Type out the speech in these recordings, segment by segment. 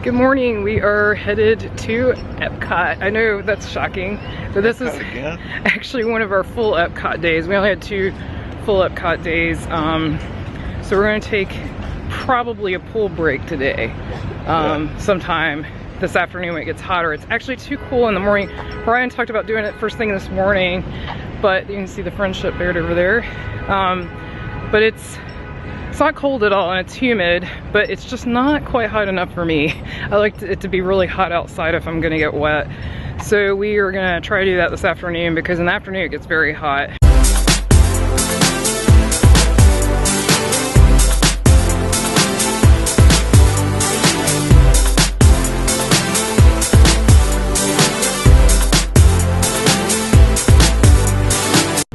Good morning. We are headed to Epcot. I know that's shocking, but this is actually one of our full Epcot days. We only had 2 full Epcot days. So we're going to take probably a pool break today. Sometime this afternoon when it gets hotter. It's actually too cool in the morning. Brian talked about doing it first thing this morning, but you can see the Friendship Bird over there. But it's not cold at all and it's humid, but it's just not quite hot enough for me. I like it to be really hot outside if I'm gonna get wet. So we are gonna try to do that this afternoon because in the afternoon it gets very hot.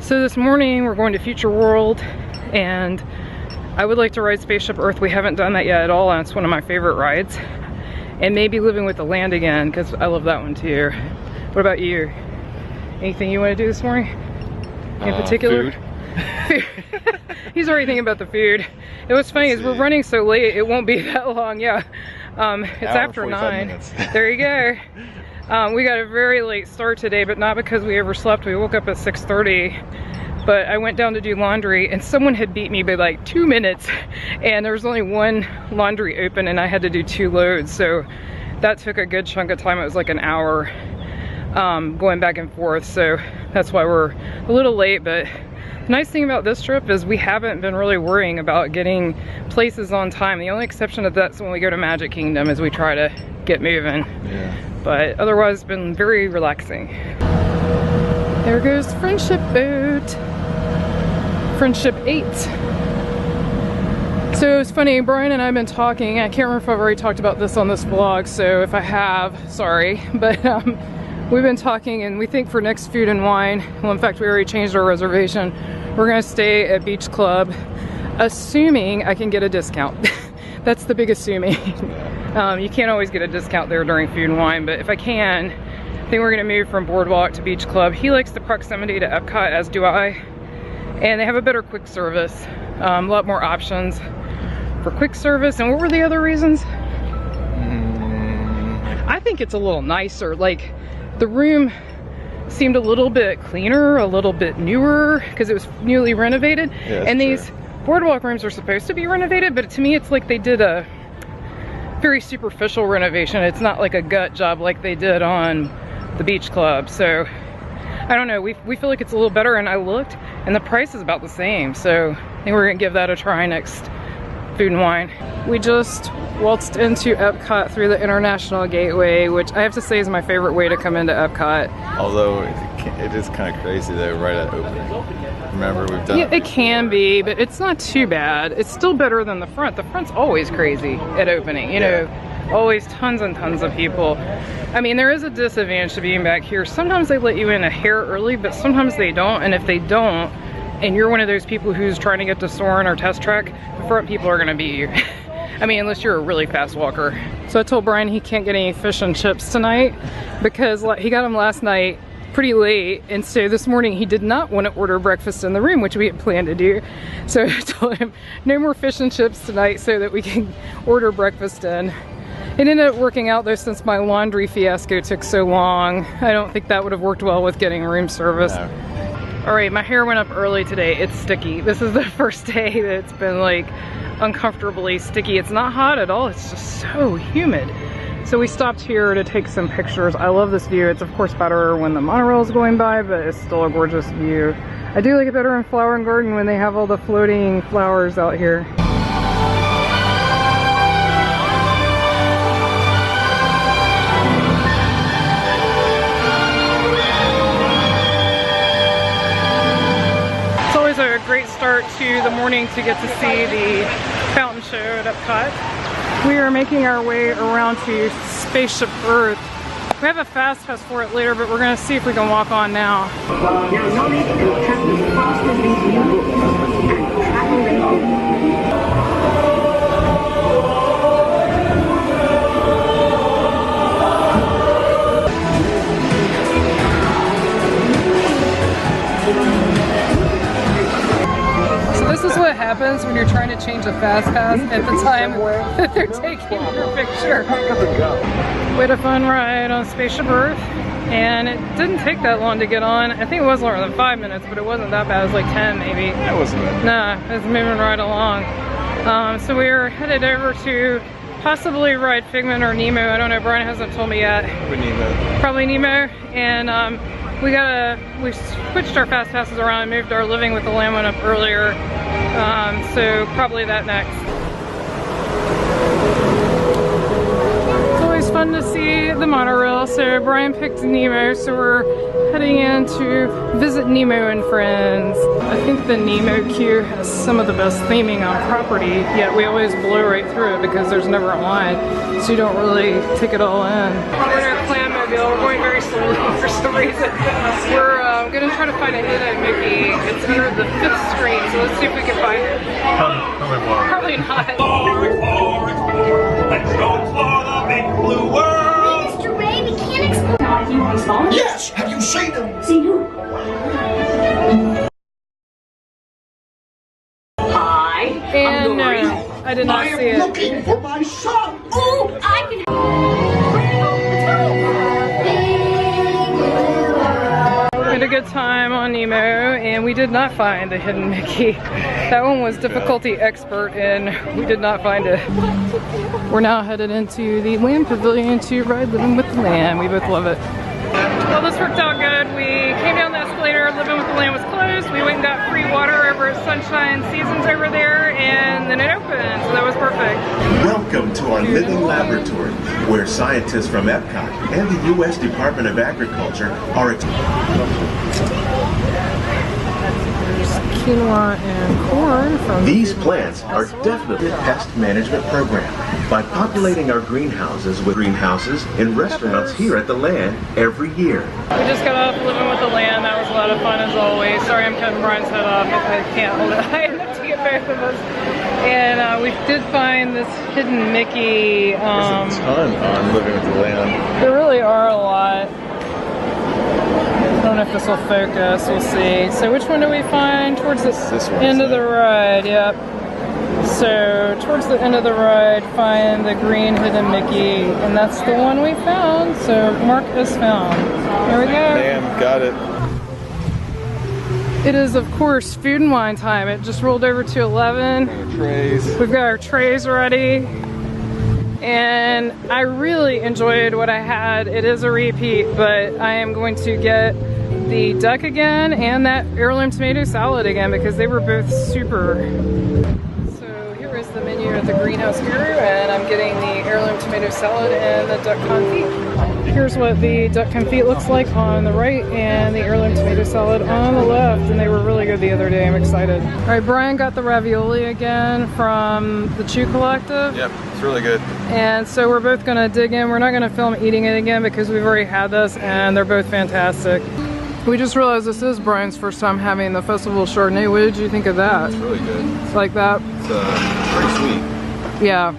So this morning we're going to Future World and I would like to ride Spaceship Earth. We haven't done that yet at all and it's one of my favorite rides. And maybe Living with the Land again because I love that one too. What about you? Anything you want to do this morning in particular? Food. He's already thinking about the food. It was funny is we're running so late it won't be that long. Yeah, it's after 9. There you go. We got a very late start today, but not because we overslept. We woke up at 6:30. But I went down to do laundry and someone had beat me by like 2 minutes and there was only 1 laundry open and I had to do 2 loads. So that took a good chunk of time. It was like an hour going back and forth. So that's why we're a little late. But the nice thing about this trip is we haven't been really worrying about getting places on time. The only exception to that's when we go to Magic Kingdom is we try to get moving. Yeah. But otherwise it's been very relaxing. There goes Friendship Boat. Friendship 8. So it's funny, Brian and I have been talking. I can't remember if I've already talked about this on this vlog, so if I have, sorry. But we've been talking and we think for next Food and Wine, well in fact we already changed our reservation. We're gonna stay at Beach Club, assuming I can get a discount. That's the big assuming. You can't always get a discount there during Food and Wine, but if I can, I think we're gonna move from Boardwalk to Beach Club. He likes the proximity to Epcot, as do I. And they have a better quick service, a lot more options for quick service. And what were the other reasons? I think it's a little nicer. Like the room seemed a little bit cleaner, a little bit newer because it was newly renovated. Yeah, and these boardwalk rooms are supposed to be renovated, but to me it's like they did a very superficial renovation. It's not like a gut job like they did on the Beach Club. So I don't know, we feel like it's a little better, and I looked and the price is about the same, so I think we're gonna give that a try next Food and Wine. We just waltzed into Epcot through the International Gateway, which I have to say is my favorite way to come into Epcot. Although it is kind of crazy though, right at opening. Remember, we've done it can be, but it's not too bad. It's still better than the front. The front's always crazy at opening, you know. Always tons and tons of people. I mean, there is a disadvantage to being back here. Sometimes they let you in a hair early, but sometimes they don't. And if they don't, and you're one of those people who's trying to get to Soarin' or Test Track, the front people are gonna beat you. I mean, unless you're a really fast walker. So I told Brian he can't get any fish and chips tonight because he got them last night pretty late, and so this morning he did not want to order breakfast in the room, which we had planned to do. So I told him no more fish and chips tonight so that we can order breakfast in. It ended up working out though, since my laundry fiasco took so long. I don't think that would have worked well with getting room service. No. All right, my hair went up early today. It's sticky. This is the first day that it's been like uncomfortably sticky. It's not hot at all. It's just so humid. So we stopped here to take some pictures. I love this view. It's of course better when the monorail is going by, but it's still a gorgeous view. I do like it better in Flower and Garden when they have all the floating flowers out here. A great start to the morning to get to see the fountain show at Epcot. We are making our way around to Spaceship Earth. We have a fast pass for it later, but we're going to see if we can walk on now. happens when you're trying to change change a fast pass at the time that they're taking your picture. We had a fun ride on Spaceship Earth, and it didn't take that long to get on. I think it was longer than 5 minutes, but it wasn't that bad. It was like 10 maybe. That wasn't it. Nah, it was moving right along. So we were headed over to possibly ride Figment or Nemo. I don't know, Brian hasn't told me yet. Probably Nemo. And we switched our fast passes around and moved our Living with the Lamb one up earlier. So probably that next. It's always fun to see the monorail. So Brian picked Nemo, so we're heading in to visit Nemo and Friends. I think the Nemo queue has some of the best theming on property, yet we always blow right through it because there's never a line, so you don't really take it all in. We're in our Clam-mobile. We're going very slowly for some reason. We're going to try to find a hidden Mickey. It's near the 5th screen, so let's see if we can find it. Probably not. Let's go explore the big blue world! Mr. Ray, we can't explore. Yes! Have you seen them? See who? Hi. And no, I did not see it. I am looking for my son! Oh, I can. We had a good time on Nemo, and we did not find the hidden Mickey. That one was difficulty expert, and we did not find it. We're now headed into the Land Pavilion to ride Living with the Lamb. We both love it. Well, this worked out good. We came down the escalator, Living with the Lamb was closed. We went and got free water over at Sunshine Seasons over there, and then it opened, so that was perfect. Welcome to our living laboratory, where scientists from Epcot and the U.S. Department of Agriculture are Quinoa and corn from These plants are definitely a pest management program. By populating our greenhouses with greenhouses in restaurants here at the Land every year. We just got off Living with the Lamb. That was a lot of fun as always. Sorry I'm cutting Brian's head off. I can't hold it. I have to get both of us. And we did find this hidden Mickey. There's a ton on Living with the Lamb. There really are a lot. I don't know if this will focus. We'll see. So which one do we find? Towards the end of the ride. Yep. So towards the end of the ride, find the green hidden Mickey, and that's the one we found. So mark as found. There we go. Bam, got it. It is, of course, food and wine time. It just rolled over to 11. Trays. We've got our trays ready. And I really enjoyed what I had. It is a repeat, but I am going to get the duck again and that heirloom tomato salad again because they were both super. So here is the menu at the Greenhouse Guru, and I'm getting the heirloom tomato salad and the duck confit. Here's what the duck confit looks like on the right and the heirloom tomato salad on the left, and they were really good the other day. I'm excited. All right, Brian got the ravioli again from the Chew Collective. Yep, it's really good. And so we're both gonna dig in. We're not gonna film eating it again because we've already had this and they're both fantastic. We just realized this is Brian's first time having the Festival Chardonnay. What did you think of that? It's really good. It's like that? It's pretty sweet. Yeah.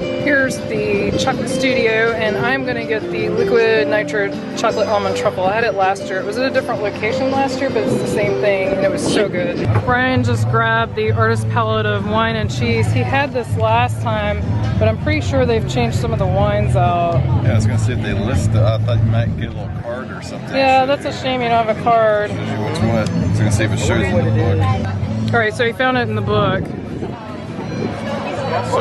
Here's the chocolate studio, and I'm gonna get the liquid nitro chocolate almond truffle. I had it last year. It was at a different location last year, but it's the same thing, and it was so good. Brian just grabbed the artist palette of wine and cheese. He had this last time, but I'm pretty sure they've changed some of the wines out. Yeah, I was gonna see if they list I thought you might get a little card or something. Yeah, that's a shame you don't have a card. Shows you what's what. So I'm gonna see if it shows in the book. All right, so he found it in the book. So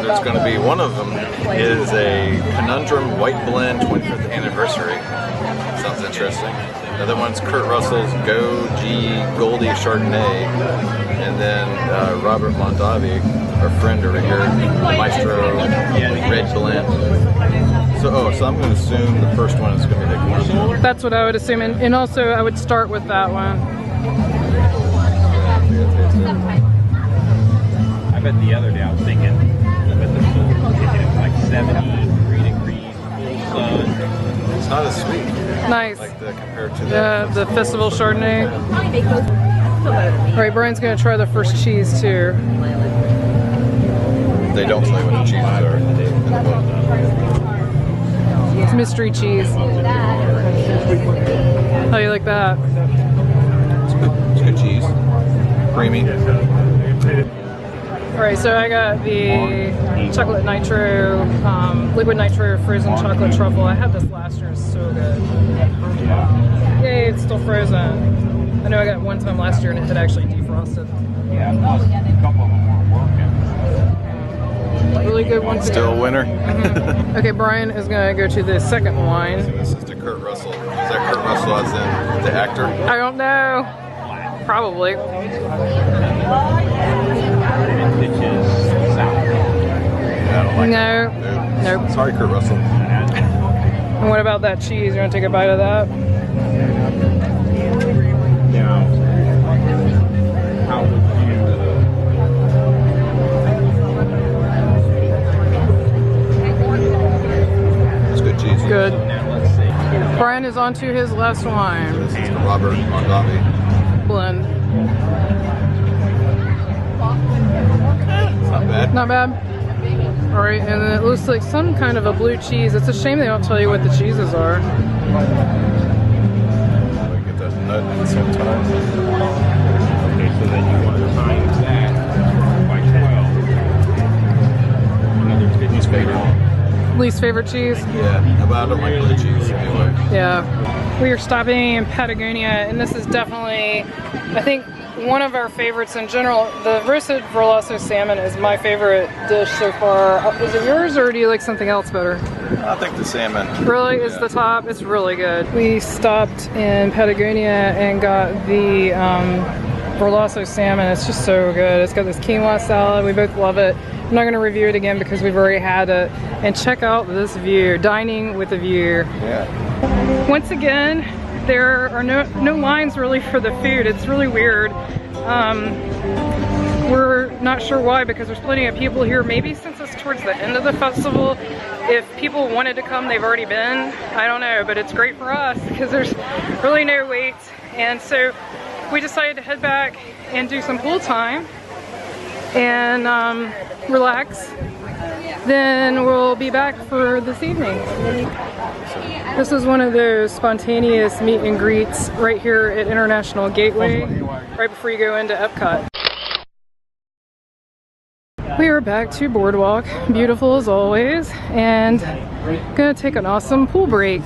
there's going to be one of them is a Conundrum White Blend 25th Anniversary. Sounds interesting. The other one's Kurt Russell's Go G Goldie Chardonnay, and then Robert Mondavi, our friend over here, Maestro Red Blend. So I'm going to assume the first one is going to be the Conundrum. That's what I would assume, and also I would start with that one. I bet the other day I was thinking, I bet the full it's like 73 degrees, full sun. It's not as sweet. Nice. Like compared to the Festival Chardonnay. All right, Brian's gonna try the first cheese too. They don't tell you what the cheeses are in the book. It's mystery cheese. How do you like that? It's good cheese. Creamy. Alright, so I got the chocolate nitro, liquid nitro frozen chocolate truffle. I had this last year, it's so good. Yay, it's still frozen. I know I got it one time last year and it had actually defrosted. Yeah, plus a couple of them weren't working. Really good one. Still a winner. Okay, Brian is gonna go to the second wine. This is to Kurt Russell. Is that Kurt Russell as in the actor? I don't know. Probably. Pitches south. Yeah, I don't like No. that. Nope. Sorry, Kurt Russell. And what about that cheese? You wanna take a bite of that? Now, how would you? It's good cheese. Good. Now let's see. Brian is on to his last wine. This is the Robert Mondavi. Blend. It's not bad. Not bad. Alright, and then it looks like some kind of a blue cheese. It's a shame they don't tell you what the cheeses are. We get that nut at the same time. Okay, so then you want to times that by 12. Another 50 favorite. Least favorite cheese? Yeah, but I don't like blue cheese anyway. Yeah. We are stopping in Patagonia, and this is definitely, I think, one of our favorites in general. The roasted Verlasso salmon is my favorite dish so far. Is it yours, or do you like something else better? I think the salmon. Really is the top. It's really good. We stopped in Patagonia and got the Verlasso salmon. It's just so good. It's got this quinoa salad. We both love it. I'm not going to review it again because we've already had it. And check out this view. Dining with a view. Yeah. Once again, there are no lines really for the food. It's really weird. We're not sure why, because there's plenty of people here. Maybe since it's towards the end of the festival, if people wanted to come, they've already been. I don't know, but it's great for us because there's really no wait. And so we decided to head back and do some pool time and relax. Then we'll be back for this evening. This is one of those spontaneous meet and greets right here at International Gateway, right before you go into Epcot. We are back to Boardwalk, beautiful as always, and gonna take an awesome pool break.